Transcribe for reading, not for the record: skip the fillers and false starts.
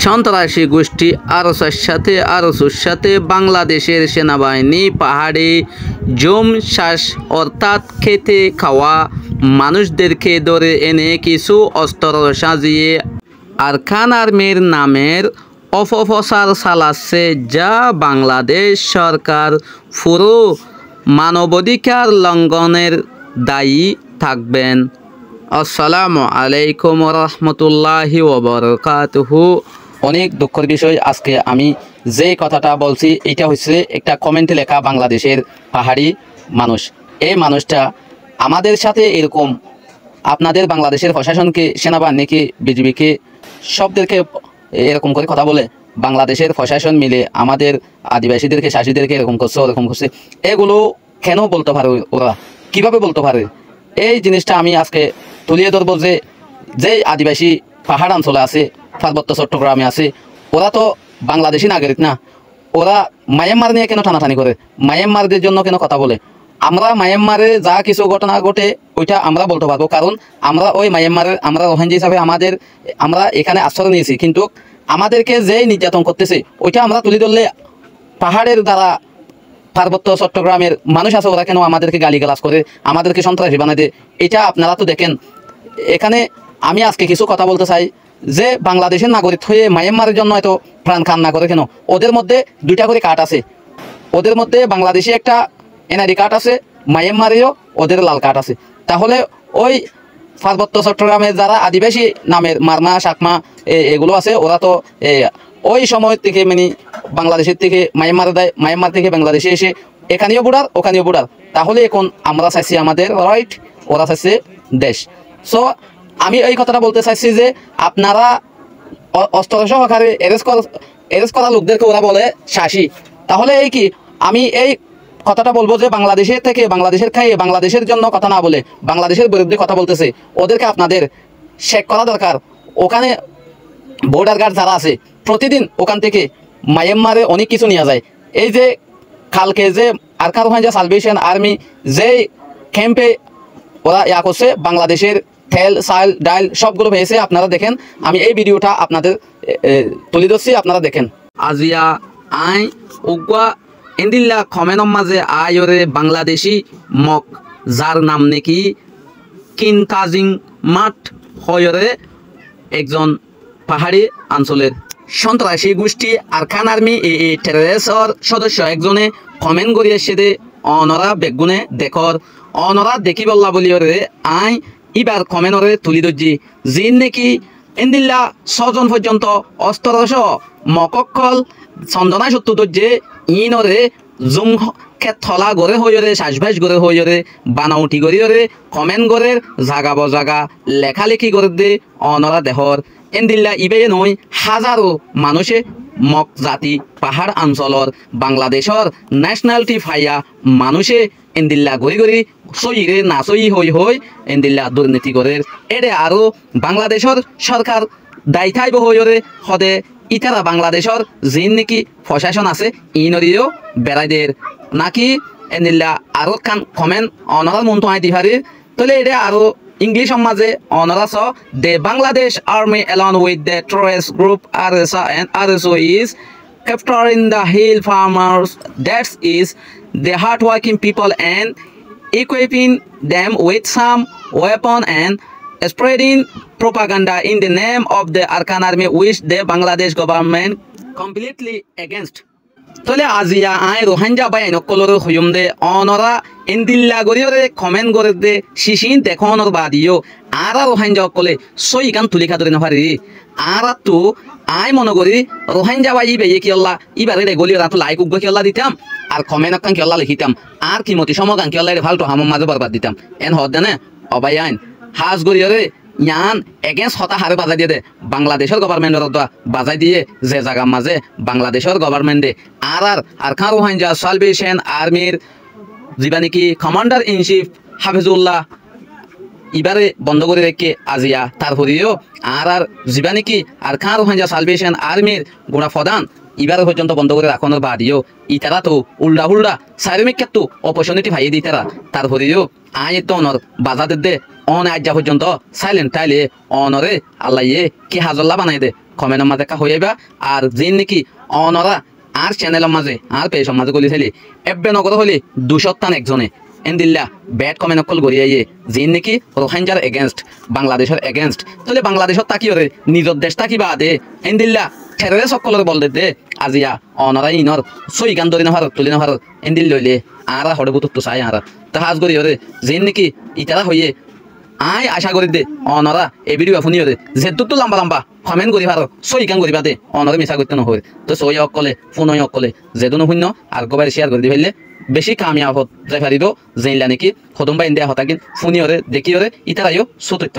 সন্ত্রাসী গোষ্ঠী আরএসের সাথে বাংলাদেশের সেনাবাহিনী পাহাড়ে জুম শ্বাস অর্থাৎ খেতে খাওয়া মানুষদেরকে ধরে এনে কিছু অস্ত্র সাজিয়ে আরকান আর্মির নামের অপপ্রচার চালাচ্ছে, যা বাংলাদেশ সরকার পুরো মানবাধিকার লঙ্ঘনের দায়ী থাকবেন। আসসালামু আলাইকুম রহমতুল্লাহি ওয়া বারাকাতুহু। অনেক দুঃখের বিষয়, আজকে আমি যে কথাটা বলছি এটা হচ্ছে একটা কমেন্টে লেখা বাংলাদেশের পাহাড়ি মানুষ। এই মানুষটা আমাদের সাথে এরকম আপনাদের বাংলাদেশের প্রশাসনকে, সেনাবাহিনীকে, বিজিবিকে সবদেরকে এরকম করে কথা বলে বাংলাদেশের প্রশাসন মিলে আমাদের আদিবাসীদেরকে, শাসীদেরকে এরকম করছে, ওরকম করছে। এগুলো কেন বলতে পারে ওরা? কিভাবে বলতে পারে? এই জিনিসটা আমি আজকে তুলিয়ে ধরবো যে যেই আদিবাসী পাহাড় অঞ্চলে আছে, পার্বত্য চট্টগ্রামে আছে, ওরা তো বাংলাদেশি নাগরিক না। ওরা মায়ানমার নিয়ে কেন টানাটানি করে? মায়ানমারদের জন্য কেন কথা বলে? আমরা মায়ানমারে যা কিছু ঘটনা ঘটে ওইটা আমরা বলতে পারবো, কারণ আমরা ওই মায়ানমারের, আমরা রোহিঙ্গা হিসাবে আমরা এখানে আশ্রয় নিয়েছি। কিন্তু আমাদেরকে যেই নির্যাতন করতেছে ওইটা আমরা তুলে ধরলে পাহাড়ের দ্বারা পার্বত্য চট্টগ্রামের মানুষ আছে, ওরা কেন আমাদেরকে গালিগালাজ করে, আমাদেরকে সন্ত্রাসী বানায় দেয়? এটা আপনারা তো দেখেন। এখানে আমি আজকে কিছু কথা বলতে চাই যে বাংলাদেশের নাগরিক হয়ে মায়ানমারের জন্য এত প্রাণ কান্না করে কেন? ওদের মধ্যে দুইটা করে কার্ড আছে। ওদের মধ্যে বাংলাদেশি একটা এনআইডি কার্ড আছে, মায়ানমারেও ওদের লাল কার্ড আছে। তাহলে ওই পার্বত্য চট্টগ্রামের যারা আদিবাসী নামের মারমা, সাকমা এগুলো আছে, ওরা তো ওই সময় থেকে মানে বাংলাদেশের থেকে মায়ানমারে দেয়, মায়ানমার থেকে বাংলাদেশে এসে এখানেও বুড়ার ওখানেও বুড়ার। তাহলে এখন আমরা চাইছি আমাদের রাইট, ওরা চাইছে দেশ। সো আমি এই কথাটা বলতে চাইছি যে আপনারা অস্ত্র সহকারে এরেস্ট করা লোকদেরকে ওরা বলে শাসি। তাহলে এই কি আমি এই কথাটা বলবো যে বাংলাদেশের থেকে, বাংলাদেশের খাইয়ে বাংলাদেশের জন্য কথা না বলে বাংলাদেশের বিরুদ্ধে কথা বলতেছে, ওদেরকে আপনাদের শেক করা দরকার। ওখানে বর্ডার গার্ড যারা আছে প্রতিদিন ওখান থেকে মায়ানমারে অনেক কিছু নিয়ে যায়। এই যে কালকে যে আরকান রোহিঙ্গা সালভেশন আর্মি যে ক্যাম্পে ওরা করছে, বাংলাদেশের তেল, চাল, ডাল সবগুলো পেয়েছে। আপনারা দেখেন, আমি এই ভিডিওটা আপনাদের তুলে ধরছি, আপনারা দেখেন। আজিয়া আই উগুয়া এন্দিল্লা খমেনম মাঝে আয়রে বাংলাদেশি মক, যার নাম নাকি কিনকাজিং মাঠ হয়রে একজন পাহাড়ি অঞ্চলের সন্ত্রাসী গোষ্ঠী আরকান আর্মি এই টেররিস্টর সদস্য একজনে কমেন্ট করিয়ে সেদে অনরা বেগুনে দেখর অনরা দেখি বললা বলি রে আই ইবার কমেন্টরে তুলি ধরছি, যিন নাকি এন্দিল্লা 6 জন পর্যন্ত অস্ত্রস মককল চন্দনা সত্তু ধরছে ইনরে জুম থলা গড়ে হইরে, শ্বাসভাস গড়ে হইরে, বানাউটি গড়িরে, কমেন্ট গড়ে, জাগা বজাগা লেখালেখি করে দে অনরা দেহর এন্দিল্লা ইবে নয় হাজারো মানুষে মক জাতি পাহাড় অঞ্চলর বাংলাদেশর ন্যাশনালিটি ফাইয়া মানুষে এন্দিল্লা গড়ি গড়ি সইরে না সই হই এন্দিল্লা দুর্নীতি করে এডে আরো বাংলাদেশর সরকার দায়ী থাইব হইরে হদে ইতারা বাংলাদেশর যিন নাকি প্রশাসন আছে ইনরিও বেড়াইদের নাকি এন্দিল্লা আরো কান কমেন্ট অনরার মন তো আই দিহারি। তাহলে এডে আরো ইংলিশ সমাজে অনরা স the Bangladesh Army along with the terrorist group RSA and RSO is capturing the hill farmers, that is the hardworking people, and equipping them with some weapon and spreading propaganda in the name of the Arkan Army, which the Bangladesh government completely against. তাহলে আজিয়া আই রোহিঙ্গা বাই নকলর হইম দে অনরা এন্দিল্লা গরিয়রে কমেন্ট করে দে শিশিন দেখনর বাদিও আরা রোহিঙ্গা কলে সই কান তুলি খাদরে না পারি। আরা তো আই মনে করি রোহিঙ্গা বাই ইবে কি আল্লাহ ইবারে রে গলিয়র আতো লাইক উগ্গ কি আল্লাহ দিতাম, আর কমেন্ট কান কি আল্লাহ লিখিতাম, আর কি মতি সমগান কি আল্লাহ রে ফালতু হাম মাঝে বরবাদ দিতাম। এন হদ না অবাই আইন হাজ গরিয়রে ইয়ান এগেন্স হতা হারে বাজাই দিয়ে দে বাংলাদেশের গভর্নমেন্টের বাজাই দিয়ে যে জায়গার মাঝে বাংলাদেশের গভর্নমেন্টে আরকান রোহিঙ্গা সালভেশন আর্মির যিবা নাকি কমান্ডার ইন চিফ হাফিজুল্লাহ ইবারে বন্ধ করে রেখে আজিয়া তারপরেও যিবা নাকি আরকান রোহিঙ্গা সালভেশন আর্মির গোড়া প্রধান ইবারে পর্যন্ত বন্ধ করে রাখানোর বাদিও ইতারা তো উল্টা হুল্ডা সাইরমিক ক্ষেত্র অপরচুনিটি ভাইয়ে দিই তারা। তারপরেও আই তো অনর বাজাদের দে অন আজ পর্যন্ত সাইলেন্ট তাইলে অনরে আল্লাহ কি হাজল্লা বানাই দে কমেন্টের মাঝে হইবা আর যে নাকি অনরা আর চ্যানেলের মাঝে আর পেজের মাঝে গলি থাকলে এব্বে নগর হলে 200 টান একজনে এন্দিল্লা ব্যাড কমেন্ট অকল গড়িয়াইয়ে যে নাকি রোহিঙ্গার এগেনস্ট বাংলাদেশের এগেনস্ট তাহলে বাংলাদেশত তাকি ওরে নিজের দেশ তাকি বাদে এন্দিল্লা ঠেরে সকলের বল দে আজিয়া অনরা ইনর সই গান ধরি নহার তুলি নহার এন্দিল লইলে আর হড়ে বুতুত তো চাই আর তাহাজ গড়ি ওরে যে নাকি ইতারা হইয়ে আয় আশা করি দে অনরা এই ভিডিও শুনি ওরে যেহেতু লম্বা লম্বা কমেন্ট করি ভার সই গান করিবা দে অনরে মিছা করতে নহয় তো সই অকলে ফোন অকলে যেহেতু শূন্য আর গোবাই শেয়ার করে দি ফেললে বেশি কামিয়াব হত যাই পারিব যেইলা নাকি খতম বা ইন্ডিয়া হতা কিন্তু শুনি ওরে দেখি ওরে ইতারাইও সুতৈত